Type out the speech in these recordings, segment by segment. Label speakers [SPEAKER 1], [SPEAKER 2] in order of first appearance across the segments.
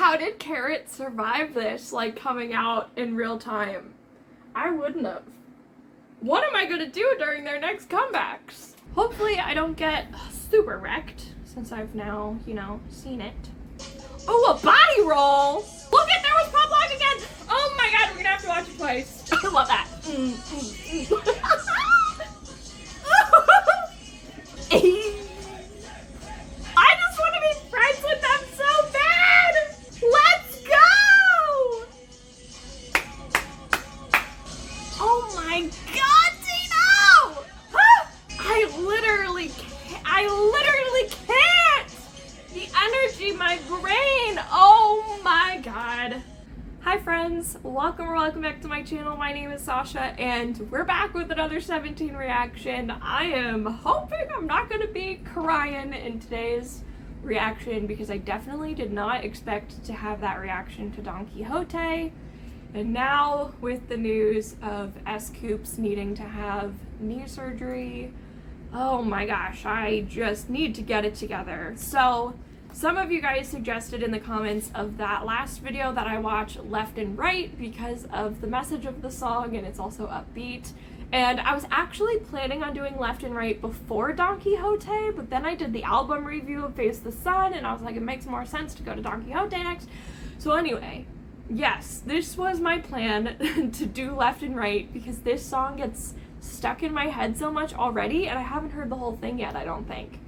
[SPEAKER 1] How did Carrot survive this, like, coming out in real time? I wouldn't have. What am I gonna do during their next comebacks? Hopefully I don't get super wrecked, since I've now, you know, seen it. Oh, a body roll! Look at, there was Pop Lock again! Oh my god, we're gonna have to watch it twice. I love that. I just want to be friends with them so bad! Let's go! Oh my god, Dino! I literally can't! The energy, my brain, oh my god. Hi friends, welcome back to my channel. My name is Sasha and we're back with another 17 reaction. I am hoping I'm not gonna be crying in today's reaction because I definitely did not expect to have that reaction to Don Quixote. And now with the news of s.coups needing to have knee surgery, oh my gosh, I just need to get it together. So some of you guys suggested in the comments of that last video that I watch Left and Right because of the message of the song and it's also upbeat. And I was actually planning on doing Left and Right before Don Quixote, but then I did the album review of Face the Sun and I was like, it makes more sense to go to Don Quixote next. So anyway, yes, this was my plan to do Left and Right because this song gets stuck in my head so much already and I haven't heard the whole thing yet, I don't think.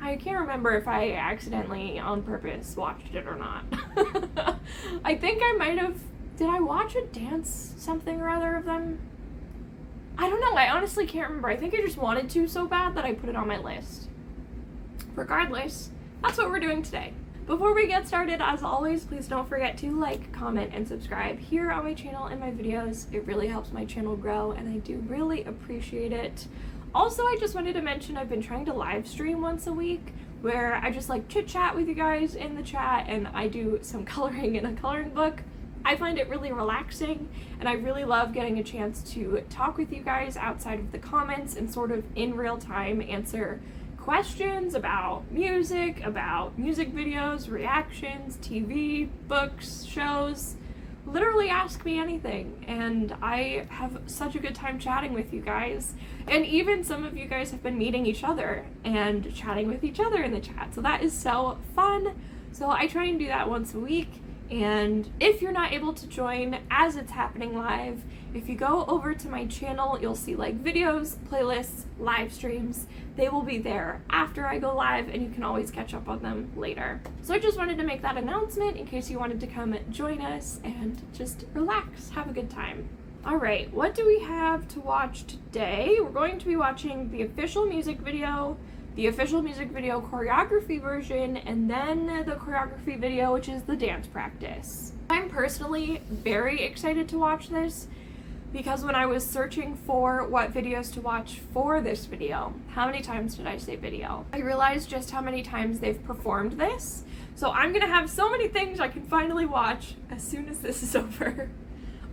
[SPEAKER 1] I can't remember if I accidentally on purpose watched it or not. I think I might have. Did I watch a dance something or other of them? I don't know, I honestly can't remember. I think I just wanted to so bad that I put it on my list. Regardless, that's what we're doing today. Before we get started, as always, please don't forget to like, comment, and subscribe here on my channel and my videos. It really helps my channel grow and I do really appreciate it. Also, I just wanted to mention I've been trying to live stream once a week where I just like chit chat with you guys in the chat and I do some coloring in a coloring book. I find it really relaxing and I really love getting a chance to talk with you guys outside of the comments and sort of in real time answer questions about music videos, reactions, TV, books, shows. Literally ask me anything and I have such a good time chatting with you guys, and even some of you guys have been meeting each other and chatting with each other in the chat, so that is so fun. So I try and do that once a week, and if you're not able to join as it's happening live, if you go over to my channel you'll see like videos, playlists, live streams. They will be there after I go live and you can always catch up on them later. So I just wanted to make that announcement in case you wanted to come join us and just relax, have a good time. Alright, what do we have to watch today? We're going to be watching the official music video choreography version, and then the choreography video, which is the dance practice. I'm personally very excited to watch this because when I was searching for what videos to watch for this video, how many times did I say video? I realized just how many times they've performed this. So I'm gonna have so many things I can finally watch as soon as this is over.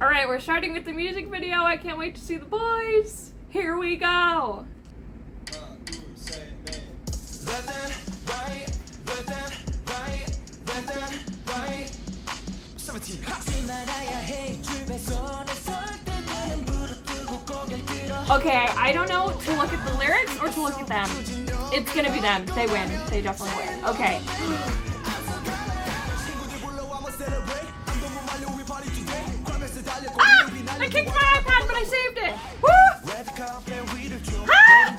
[SPEAKER 1] Alright, we're starting with the music video. I can't wait to see the boys. Here we go. Okay, I don't know to look at the lyrics or to look at them. It's gonna be them. They win. They definitely win. Okay. Ah! I kicked my iPad, but I saved it! Woo! Ah!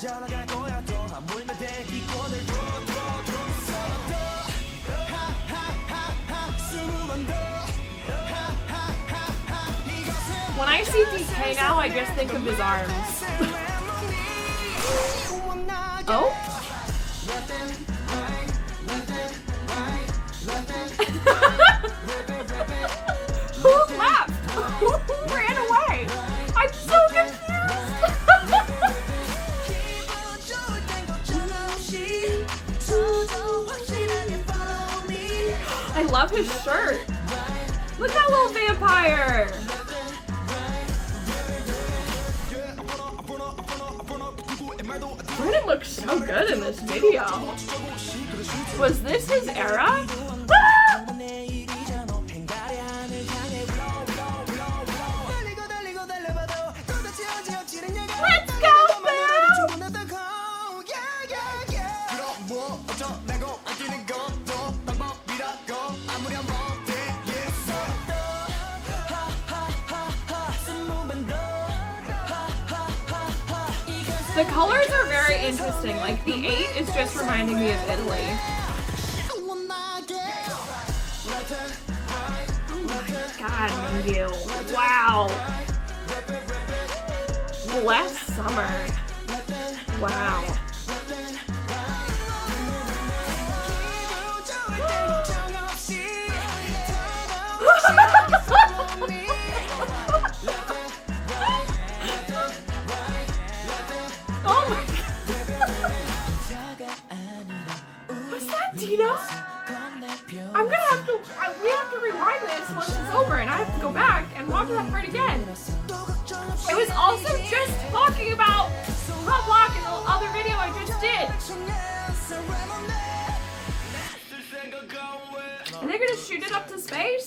[SPEAKER 1] When I see DK now, I just think of his arms. Oh? Who laughed? Who ran away? I'm so confused. I love his shirt. Look at that little vampire. Jordan looks so good in this video. Was this his era? Ah! The colors are very interesting. Like the 8 is just reminding me of Italy. Oh my god, Mingu. Wow. Bless summer. Wow. Oh my god. Was that Dino? I'm gonna have to, we have to rewind this once it's over and I have to go back and watch that part again. It was also just talking about Pop Lock in the other video I just did. Are they gonna shoot it up to space?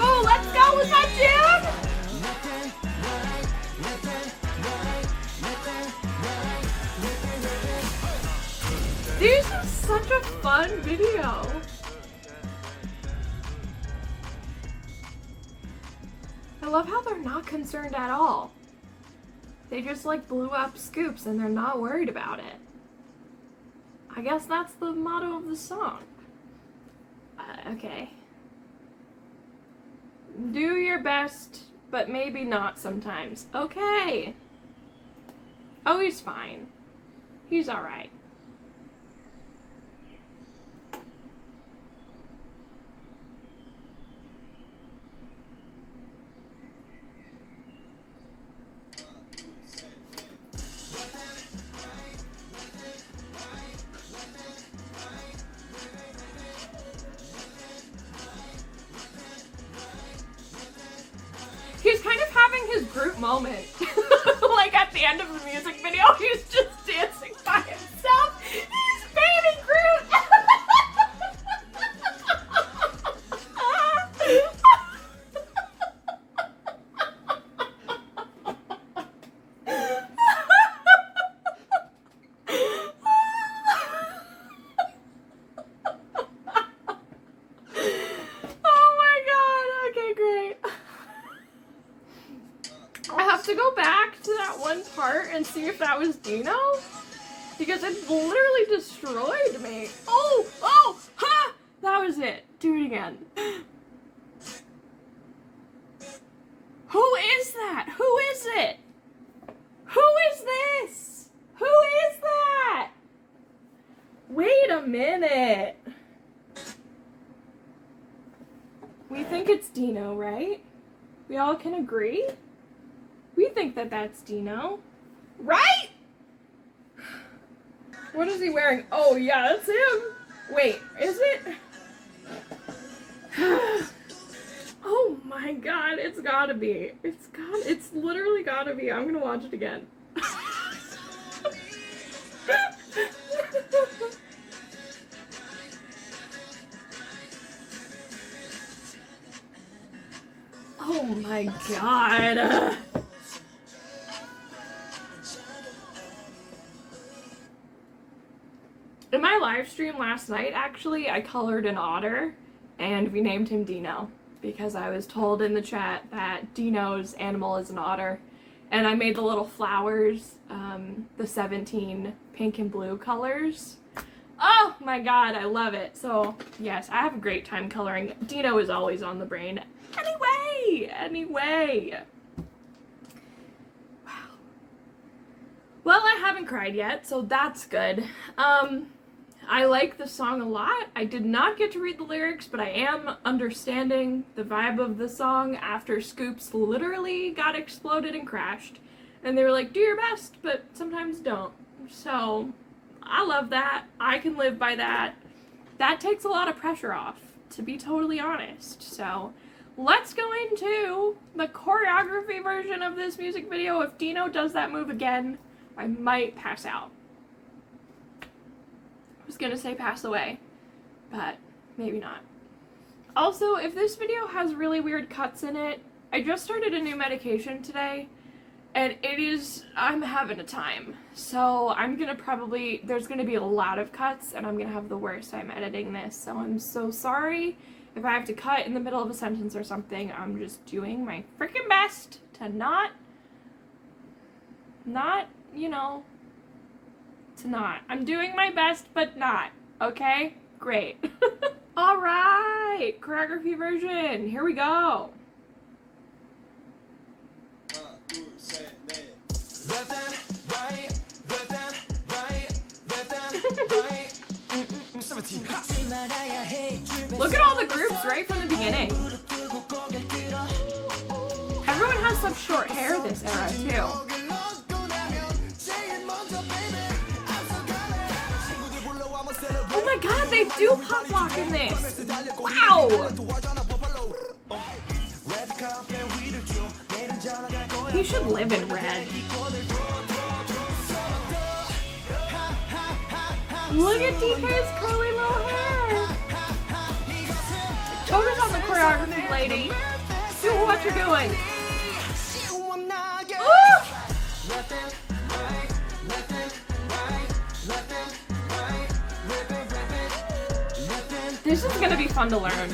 [SPEAKER 1] Oh, let's go with that jam! This is such a fun video. I love how they're not concerned at all. They just like blew up s.coups and they're not worried about it. I guess that's the motto of the song. Okay. Do your best, but maybe not sometimes. Okay. Oh, he's fine. He's alright. He's kind of having his group moment. Like at the end of the music video, he's just dancing by himself. He's baby Groot! Oh my god, okay, great. I have to go back to that one part and see if that was Dino, because it literally destroyed me. Oh, ha! That was it. Do it again. Who is that? Who is it? Who is this? Who is that? Wait a minute. We think it's Dino, right? We all can agree? We think that that's Dino. Right? What is he wearing? Oh yeah, that's him. Wait, is it? Oh my god, it's gotta be. It's literally gotta be. I'm gonna watch it again. Oh my god. In my live stream last night, actually, I colored an otter, and we named him Dino, because I was told in the chat that Dino's animal is an otter, and I made the little flowers, the 17 pink and blue colors. Oh my god, I love it. So, yes, I have a great time coloring. Dino is always on the brain. Anyway. Wow. Well, I haven't cried yet, so that's good. I like the song a lot. I did not get to read the lyrics, but I am understanding the vibe of the song after s.coups literally got exploded and crashed. And they were like, do your best, but sometimes don't. So, I love that. I can live by that. That takes a lot of pressure off, to be totally honest. So, let's go into the choreography version of this music video. If Dino does that move again, I might pass out. I was gonna say pass away, but maybe not. Also, if this video has really weird cuts in it, I just started a new medication today, And I'm having a time. So I'm gonna there's gonna be a lot of cuts and I'm gonna have the worst time editing this. So I'm so sorry if I have to cut in the middle of a sentence or something. I'm just doing my freaking best to not, I'm doing my best, but not. Okay? Great. Alright, choreography version. Here we go. Look at all the groups right from the beginning. Everyone has such short hair this era, too. Oh my god, they do pop lock in this! Wow! He should live in red. Look at DK's curly little hair! Focus on the choreography, lady. Do what you're doing. Ooh! This is gonna be fun to learn.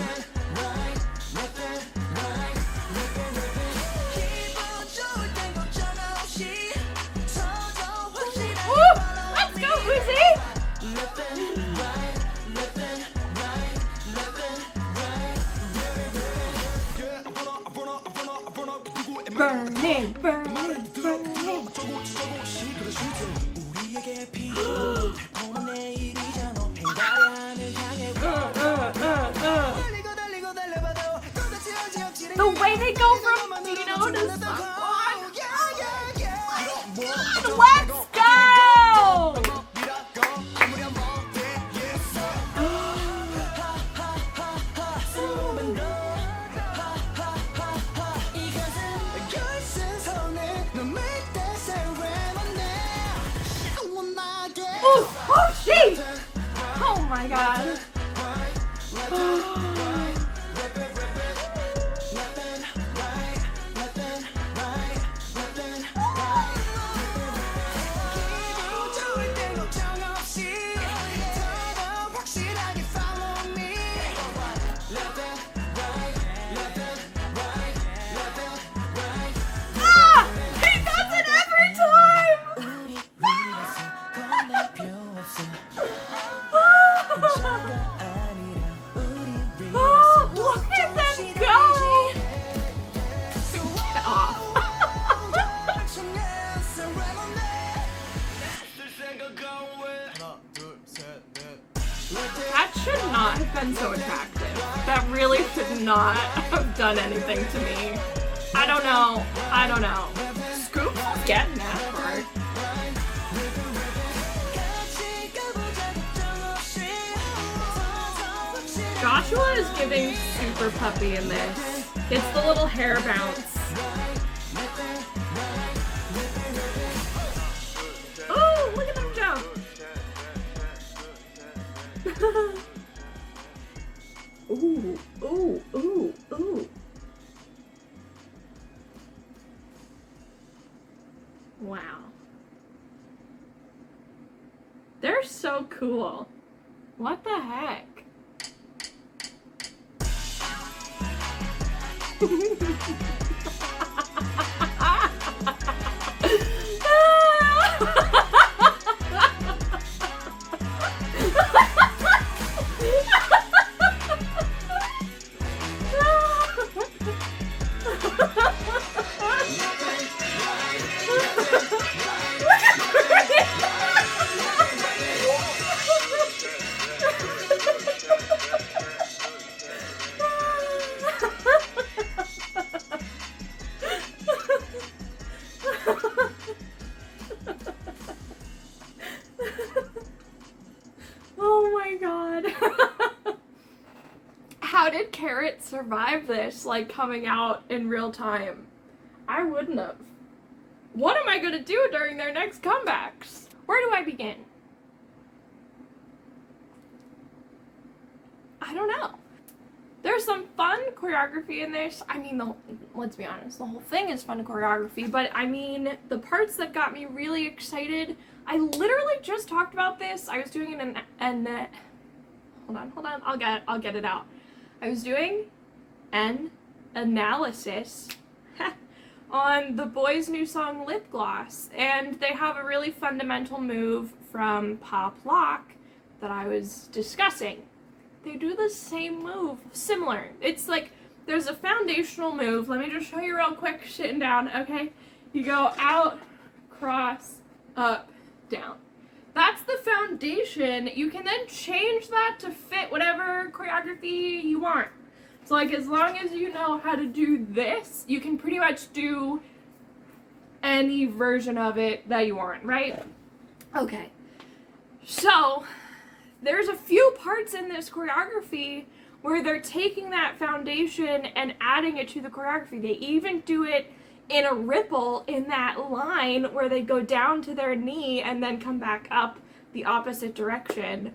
[SPEAKER 1] Woo! Let's go, Uzi! Burning, burning, burning. The way they go from Dino to Sungwon. Let's go! Oh, shit! Oh my god. That should not have been so attractive. That really should not have done anything to me. I don't know. I don't know. Scoops is getting that part. Joshua is giving super puppy in this. It's the little hair bounce. Oh, look at them jump. Ooh, ooh, ooh, ooh. Wow. They're so cool. What the heck? How did Carrot survive this, like, coming out in real time? I wouldn't have. What am I gonna do during their next comebacks? Where do I begin? I don't know. There's some fun choreography in this. I mean, let's be honest, the whole thing is fun choreography, but I mean, the parts that got me really excited, I literally just talked about this. I was doing hold on, I'll get it out. I was doing an analysis on the boys' new song Lip Gloss, and they have a really fundamental move from Pop Lock that I was discussing. They do the same move, similar. It's like, there's a foundational move. Let me just show you real quick, sitting down, okay? You go out, cross, up, down. That's the foundation. You can then change that to fit whatever choreography you want. So like, as long as you know how to do this, you can pretty much do any version of it that you want, right? Okay. So, there's a few parts in this choreography where they're taking that foundation and adding it to the choreography. They even do it in a ripple in that line where they go down to their knee and then come back up the opposite direction.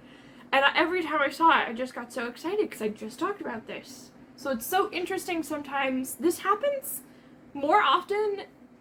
[SPEAKER 1] And every time I saw it, I just got so excited because I just talked about this. So it's so interesting sometimes. This happens more often.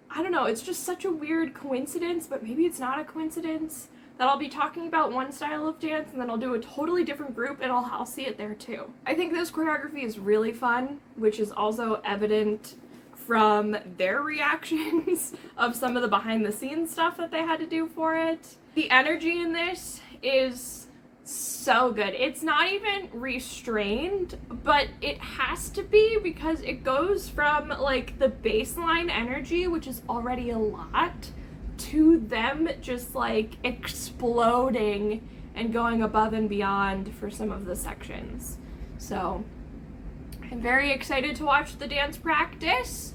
[SPEAKER 1] I don't know, it's just such a weird coincidence, but maybe it's not a coincidence that I'll be talking about one style of dance and then I'll do a totally different group and I'll see it there too. I think this choreography is really fun, which is also evident from their reactions of some of the behind the scenes stuff that they had to do for it. The energy in this is so good. It's not even restrained, but it has to be because it goes from like the baseline energy, which is already a lot, to them just like exploding and going above and beyond for some of the sections. So I'm very excited to watch the dance practice.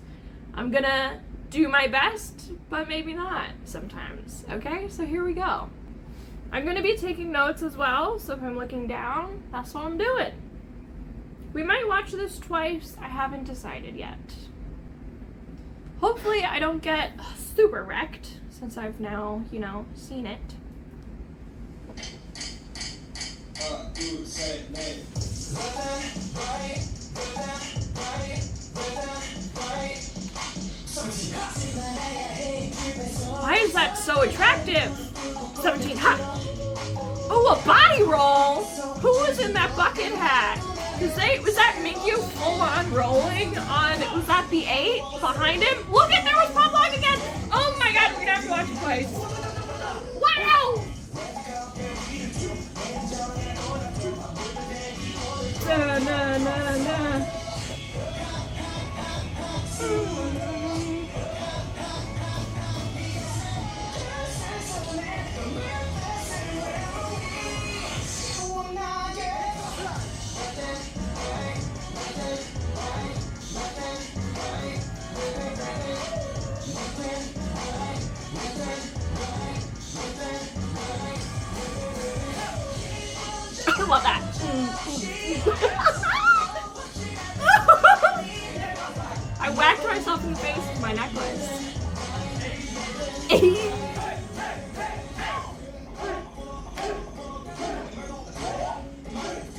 [SPEAKER 1] I'm gonna do my best, but maybe not sometimes. Okay, so here we go. I'm gonna be taking notes as well, so if I'm looking down, that's what I'm doing. We might watch this twice, I haven't decided yet. Hopefully I don't get super wrecked, since I've now, you know, seen it. Why is that so attractive? 17 hot. Oh, a body roll? Who was in that bucket hat? Was that Mingyu full on rolling on, was that the 8 behind him? Look at, there was Pop Lock again! Oh my god, we're gonna have to watch it twice. Wow! Na na na na. I love that. I whacked myself in the face with my necklace.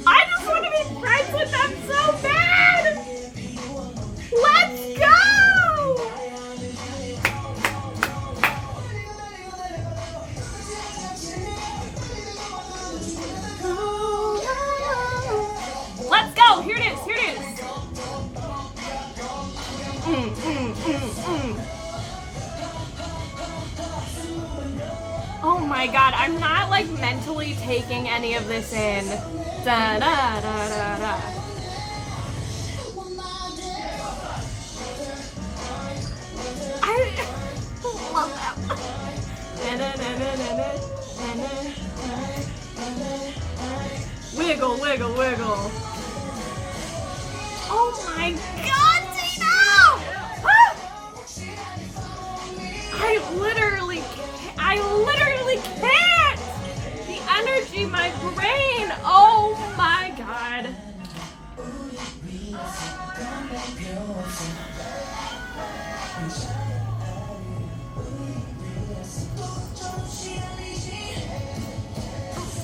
[SPEAKER 1] I just want to be friends with them so bad! Let's go! Let's go! Here it is, here it is! Oh my god, I'm not like mentally taking any of this in. Da da da da da. I love that. Wiggle, wiggle, wiggle. Oh my god, Tina! I literally can't! The energy, my brain, oh my god.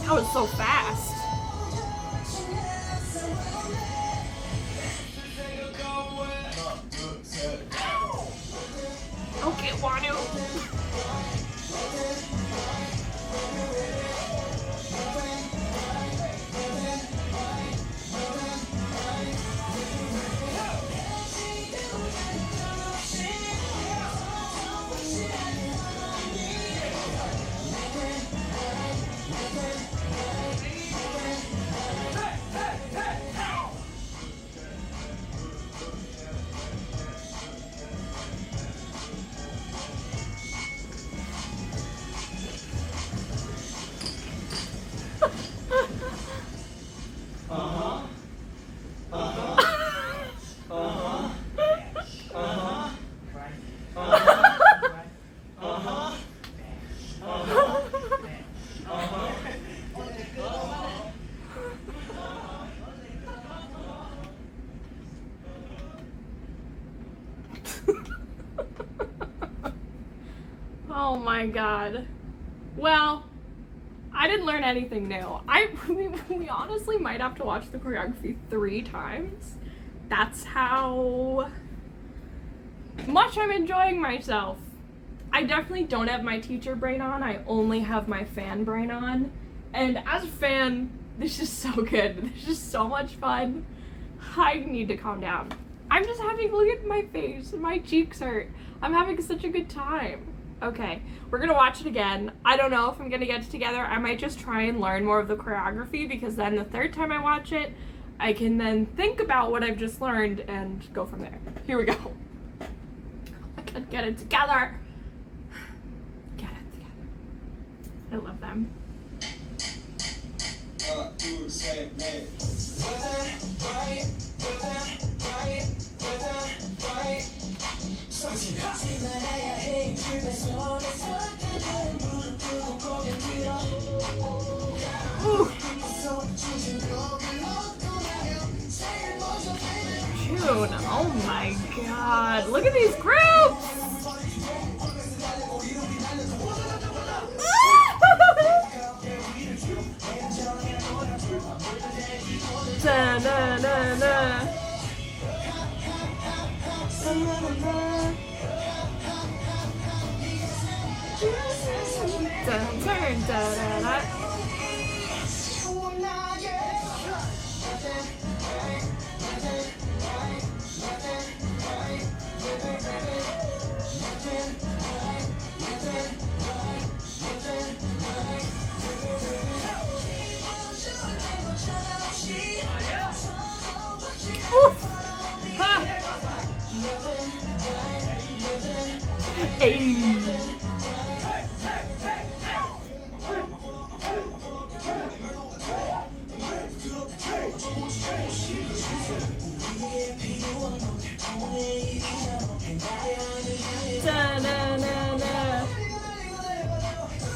[SPEAKER 1] That was so fast. Oh my god. Well, I didn't learn anything new. We honestly might have to watch the choreography 3 times. That's how much I'm enjoying myself. I definitely don't have my teacher brain on. I only have my fan brain on. And as a fan, this is so good. This is so much fun. I need to calm down. I'm just having, look at my face. My cheeks hurt. I'm having such a good time. Okay, we're gonna watch it again. I don't know if I'm gonna get it together. I might just try and learn more of the choreography, because then the 3rd time I watch it, I can then think about what I've just learned and go from there. Here we go. I can get it together. Get it together. I love them. Ooh. June, oh my god, look at these groups! Da, da, da, da.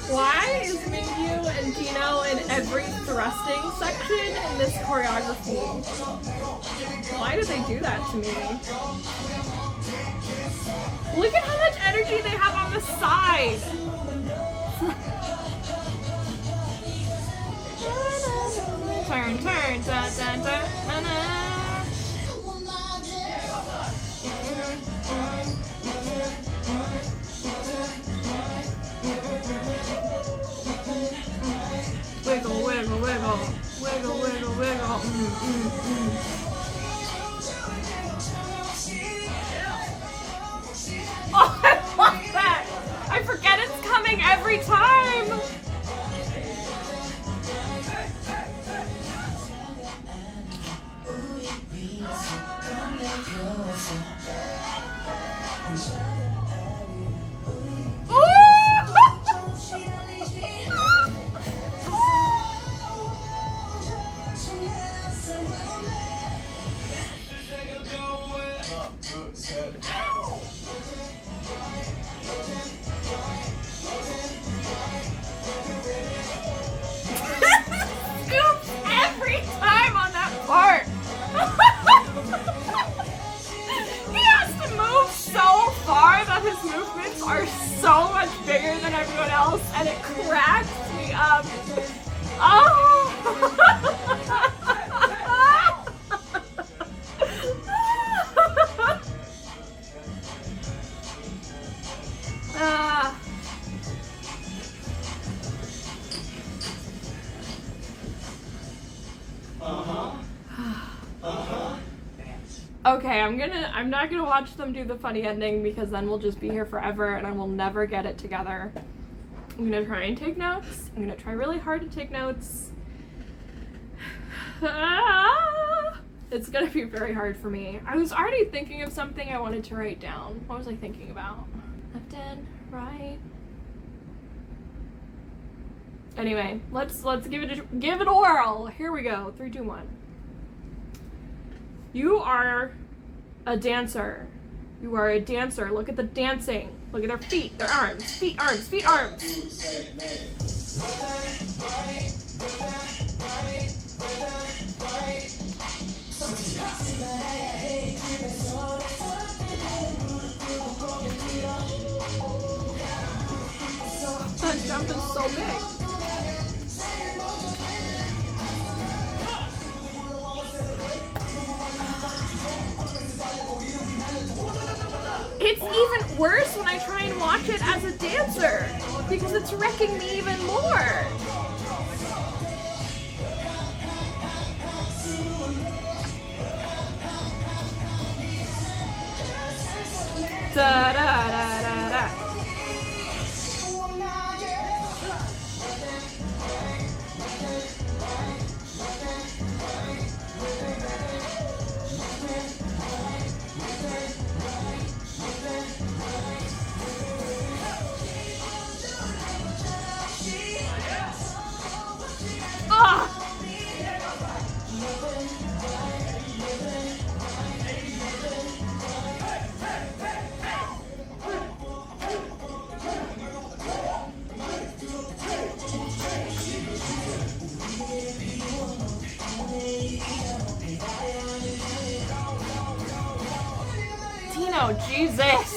[SPEAKER 1] Why is Mingyu and Dino in every thrusting section in this choreography? Why did they do that to me? Look at how much energy they have on the side! Turn, turn, da, da, da, na, na. Wiggle, wiggle, wiggle, wiggle, wiggle, wiggle. Oh, I love that! I forget it's coming every time! Every time on that part! He has to move so far that his movements are so much bigger than everyone else, and it cracks me up. Oh! Okay, I'm not gonna watch them do the funny ending, because then we'll just be here forever and I will never get it together. I'm gonna try and take notes. I'm gonna try really hard to take notes. It's gonna be very hard for me. I was already thinking of something I wanted to write down. What was I thinking about? Left in, right. Anyway, let's give it a whirl. Here we go. 3, 2, 1. You are a dancer. You are a dancer. Look at the dancing. Look at their feet, their arms, feet, arms, feet, arms. so big. It's even worse when I try and watch it as a dancer, because it's wrecking me even more. Da da da da da. Dino, Jesus.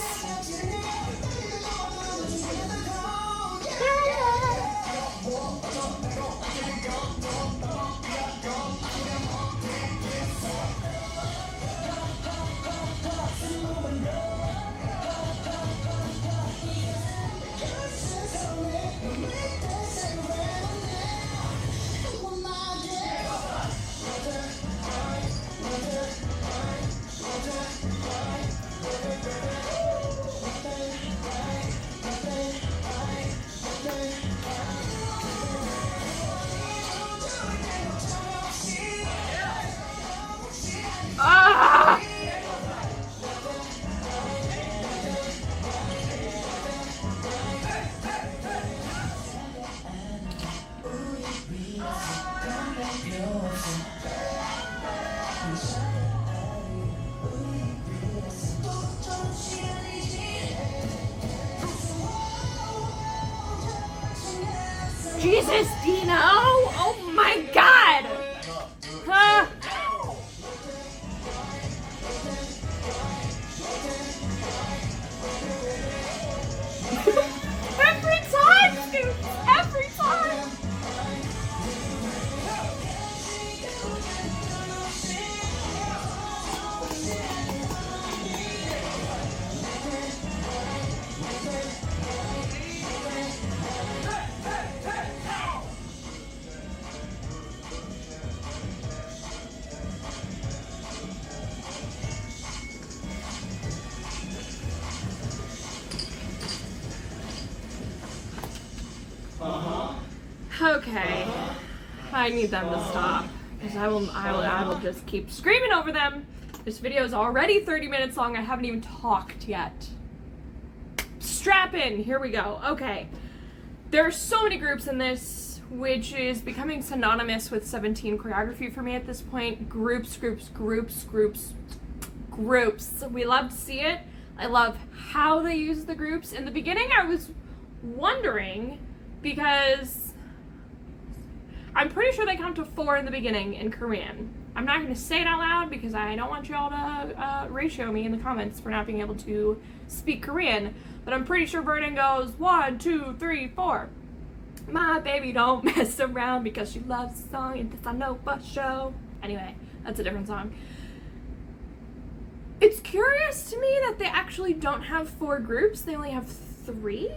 [SPEAKER 1] Jesus, Dino! Oh my God! Huh? Every time, dude! Every time! Okay, I need them to stop, because I will just keep screaming over them. This video is already 30 minutes long. I haven't even talked yet. Strap in. Here we go. Okay, there are so many groups in this, which is becoming synonymous with 17 choreography for me at this point. Groups. We love to see it. I love how they use the groups. In the beginning, I was wondering, because I'm pretty sure they count to 4 in the beginning in Korean. I'm not going to say it out loud because I don't want y'all to ratio me in the comments for not being able to speak Korean, but I'm pretty sure Vernon goes 1, 2, 3, 4. My baby don't mess around because she loves the song and this I know for show. Anyway, that's a different song. It's curious to me that they actually don't have 4 groups. They only have 3.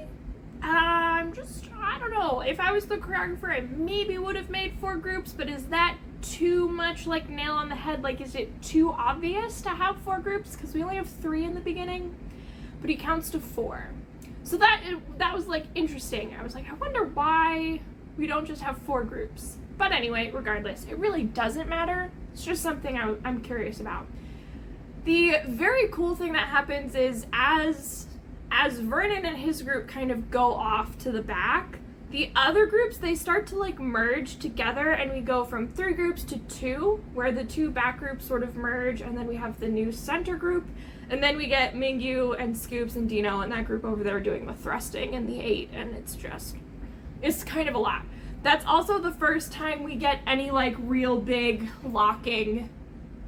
[SPEAKER 1] I don't know. If I was the choreographer, I maybe would have made 4 groups, but is that too much like nail on the head? Like, is it too obvious to have 4 groups? Because we only have 3 in the beginning, but he counts to 4. So that was like interesting. I was like, I wonder why we don't just have 4 groups. But anyway, regardless, it really doesn't matter. It's just something I'm curious about. The very cool thing that happens is as Vernon and his group kind of go off to the back, the other groups, they start to like merge together, and we go from 3 groups to 2, where the 2 back groups sort of merge, and then we have the new center group, and then we get Mingyu and Scoops and Dino and that group over there doing the thrusting and the 8, and it's kind of a lot. That's also the first time we get any like real big locking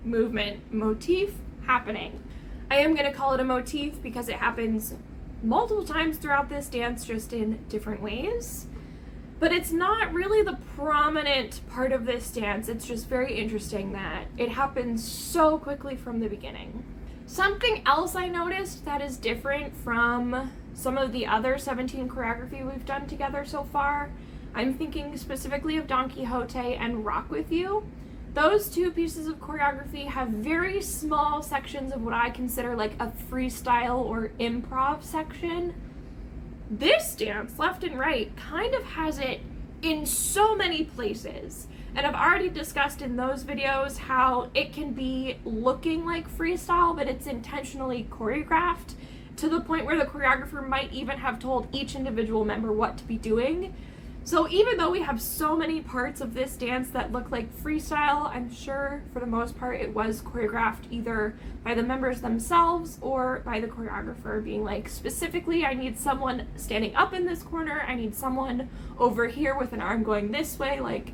[SPEAKER 1] movement motif happening. I am going to call it a motif because it happens multiple times throughout this dance, just in different ways. but it's not really the prominent part of this dance. It's just very interesting that it happens so quickly from the beginning. Something else I noticed that is different from some of the other 17 choreography we've done together so far, I'm thinking specifically of Don Quixote and Rock With You. Those two pieces of choreography have very small sections of what I consider like a freestyle or improv section. This dance, Left and Right, kind of has it in so many places. And I've already discussed in those videos how it can be looking like freestyle, but it's intentionally choreographed to the point where the choreographer might even have told each individual member what to be doing. So even though we have so many parts of this dance that look like freestyle, I'm sure for the most part it was choreographed either by the members themselves or by the choreographer being like, specifically, I need someone standing up in this corner, I need someone over here with an arm going this way, like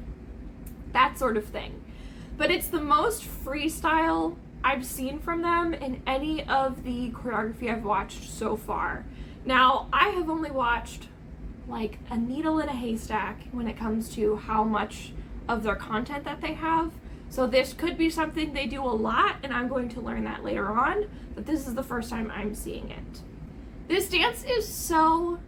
[SPEAKER 1] that sort of thing. But it's the most freestyle I've seen from them in any of the choreography I've watched so far. Now, I have only watched like a needle in a haystack when it comes to how much of their content that they have. So this could be something they do a lot, and I'm going to learn that later on, but this is the first time I'm seeing it. This dance is so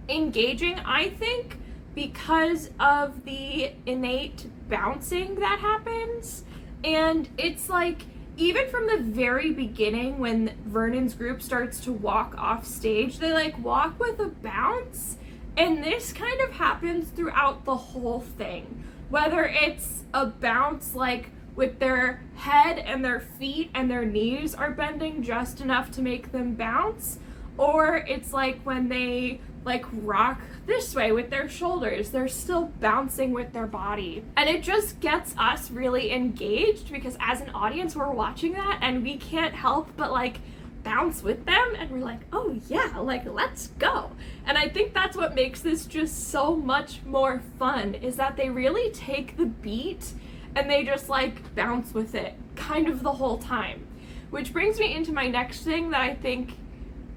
[SPEAKER 1] engaging, I think, because of the innate bouncing that happens. And it's like, even from the very beginning when Vernon's group starts to walk off stage, they like walk with a bounce, and this kind of happens throughout the whole thing. Whether it's a bounce like with their head and their feet and their knees are bending just enough to make them bounce, or it's like when they like rock this way with their shoulders, they're still bouncing with their body. And it just gets us really engaged because as an audience we're watching that and we can't help but like bounce with them, and we're like, oh yeah, like let's go. And I think that's what makes this just so much more fun, is that they really take the beat and they just like bounce with it kind of the whole time. Which brings me into my next thing that I think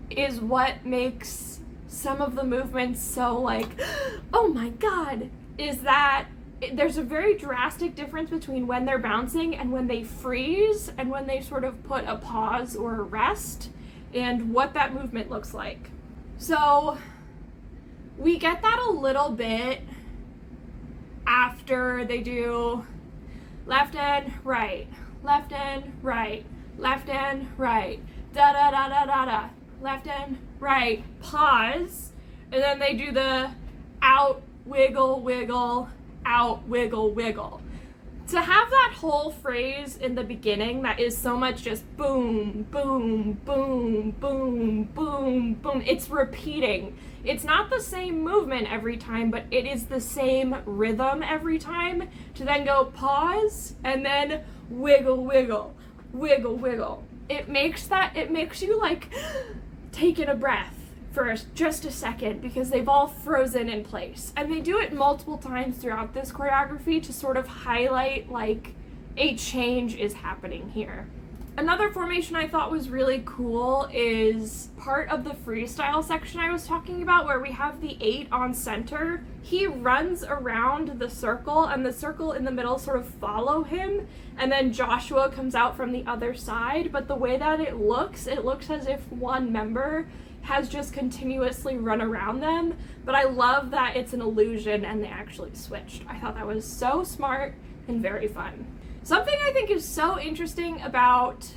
[SPEAKER 1] is what makes some of the movements so like, oh my god, is that there's a very drastic difference between when they're bouncing and when they freeze and when they sort of put a pause or a rest, and what that movement looks like. So we get that a little bit after they do left and right, left and right, left and right, da da da da da da, left and right, pause, and then they do the out, wiggle, wiggle, out, wiggle, wiggle. To have that whole phrase in the beginning that is so much just boom, boom, boom, boom, boom, boom, it's repeating. It's not the same movement every time, but it is the same rhythm every time, to then go pause and then wiggle, wiggle, wiggle, wiggle. It makes you like take in a breath for just a second, because they've all frozen in place. And they do it multiple times throughout this choreography to sort of highlight like a change is happening here. Another formation I thought was really cool is part of the freestyle section I was talking about, where we have the 8 on center. He runs around the circle and the circle in the middle sort of follow him, and then Joshua comes out from the other side. But the way that it looks as if one member has just continuously run around them. But I love that it's an illusion and they actually switched. I thought that was so smart and very fun. Something I think is so interesting about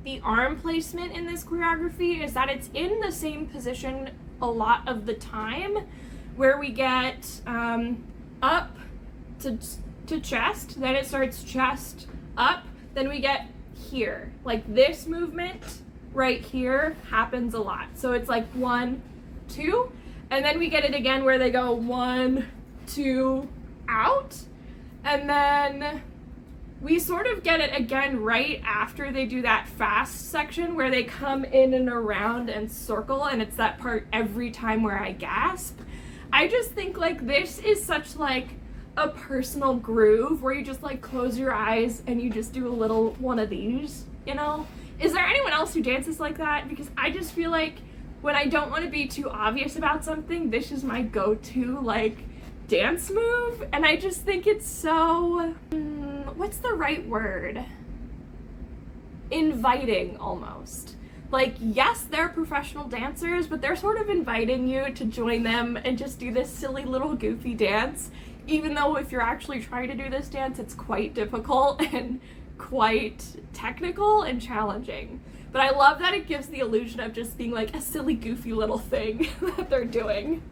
[SPEAKER 1] the arm placement in this choreography is that it's in the same position a lot of the time, where we get up to chest, then it starts chest up, then we get here. Like this movement right here happens a lot. So it's like 1, 2, and then we get it again where they go 1, 2, out, and then we sort of get it again right after they do that fast section where they come in and around and circle, and it's that part every time where I gasp. I just think like this is such like a personal groove where you just like close your eyes and you just do a little one of these, you know? Is there anyone else who dances like that? Because I just feel like when I don't want to be too obvious about something, this is my go-to like dance move, and I just think it's so, what's the right word? Inviting, almost. Like, yes, they're professional dancers, but they're sort of inviting you to join them and just do this silly little goofy dance, even though if you're actually trying to do this dance, it's quite difficult and quite technical and challenging. But I love that it gives the illusion of just being like a silly, goofy little thing that they're doing.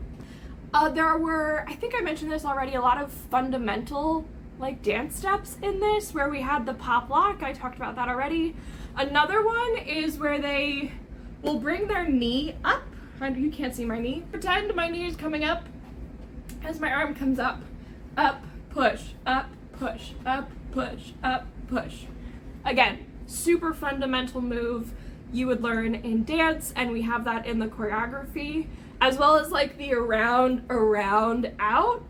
[SPEAKER 1] There were, I think I mentioned this already, a lot of fundamental like dance steps in this, where we had the pop lock. I talked about that already. Another one is where they will bring their knee up. You can't see my knee. Pretend my knee is coming up as my arm comes up. Up, push, up, push, up, push, up, push. Again, super fundamental move you would learn in dance, and we have that in the choreography, as well as like the around, out.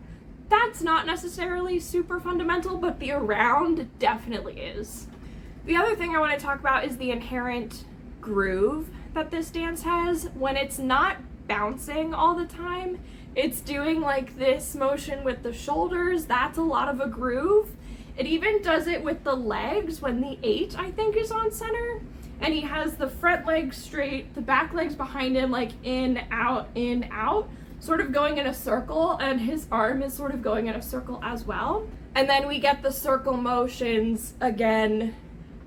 [SPEAKER 1] That's not necessarily super fundamental, but the around definitely is. The other thing I want to talk about is the inherent groove that this dance has. When it's not bouncing all the time, it's doing like this motion with the shoulders. That's a lot of a groove. It even does it with the legs when the 8, I think, is on center. And he has the front legs straight, the back legs behind him, like in, out, sort of going in a circle, and his arm is sort of going in a circle as well. And then we get the circle motions again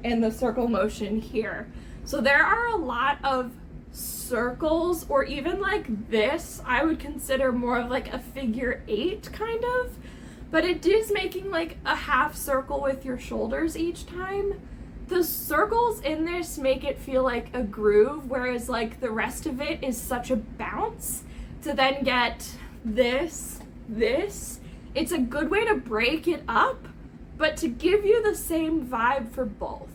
[SPEAKER 1] in the circle motion here. So there are a lot of circles, or even like this, I would consider more of like a figure 8 kind of, but it is making like a half circle with your shoulders each time. The circles in this make it feel like a groove, whereas like the rest of it is such a bounce. To then get this, it's a good way to break it up, but to give you the same vibe for both.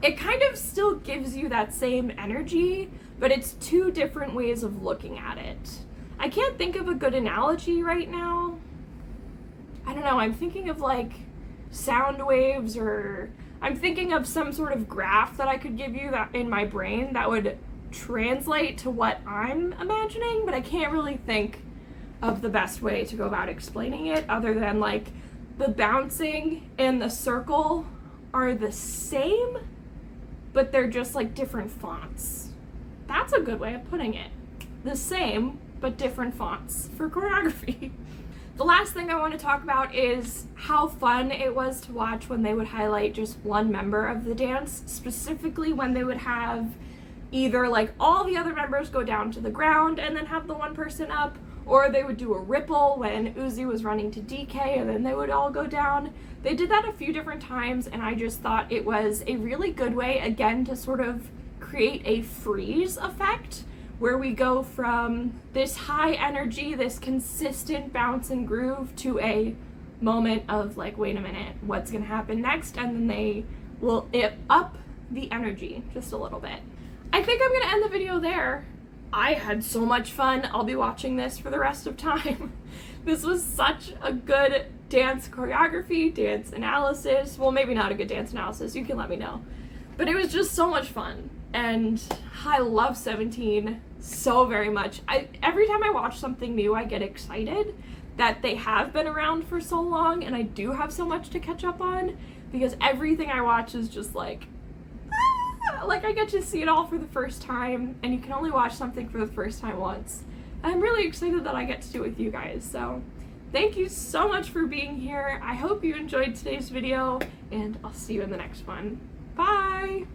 [SPEAKER 1] It kind of still gives you that same energy, but it's two different ways of looking at it. I can't think of a good analogy right now. I don't know, I'm thinking of like sound waves, or I'm thinking of some sort of graph that I could give you that in my brain that would translate to what I'm imagining, but I can't really think of the best way to go about explaining it other than like the bouncing and the circle are the same, but they're just like different fonts. That's a good way of putting it. The same, but different fonts for choreography. The last thing I want to talk about is how fun it was to watch when they would highlight just one member of the dance, specifically when they would have either like all the other members go down to the ground and then have the one person up, or they would do a ripple when Uzi was running to DK and then they would all go down. They did that a few different times, and I just thought it was a really good way, again, to sort of create a freeze effect, where we go from this high energy, this consistent bounce and groove, to a moment of like, wait a minute, what's gonna happen next? And then they will up the energy just a little bit. I think I'm gonna end the video there. I had so much fun. I'll be watching this for the rest of time. This was such a good dance choreography, dance analysis. Well, maybe not a good dance analysis, you can let me know. But it was just so much fun. And I love 17 so very much. Every time I watch something new, I get excited that they have been around for so long, and I do have so much to catch up on, because everything I watch is just like I get to see it all for the first time, and you can only watch something for the first time once. I'm really excited that I get to do it with you guys, so thank you so much for being here. I hope you enjoyed today's video, and I'll see you in the next one. Bye!